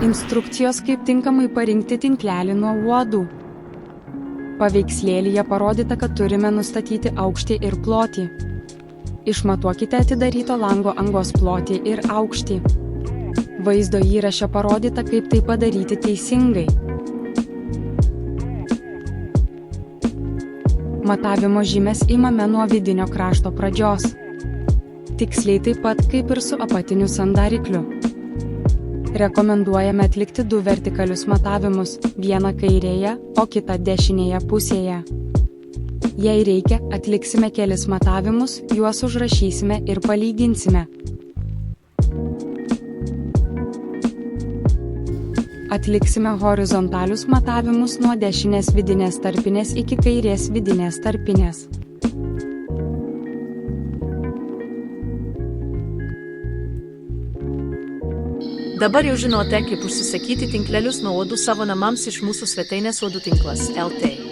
Instrukcijos, kaip tinkamai parinkti tinklelį nuo uodų. Paveikslėlyje parodyta, kad turime nustatyti aukštį ir plotį. Išmatuokite atidaryto lango angos plotį ir aukštį. Vaizdo įraše parodyta, kaip tai padaryti teisingai. Matavimo žymės imame nuo vidinio krašto pradžios. Tiksliai taip pat kaip ir su apatiniu sandarikliu. Rekomenduojame atlikti 2 vertikalius matavimus, vieną kairėje, o kitą dešinėje pusėje. Jei reikia, atliksime kelis matavimus, juos užrašysime ir palyginsime. Atliksime horizontalius matavimus nuo dešinės vidinės tarpinės iki kairės vidinės tarpinės. Dabar jau žinote, kaip užsisakyti tinklelius nuo uodų savo namams iš mūsų svetainės uodų tinklas LT.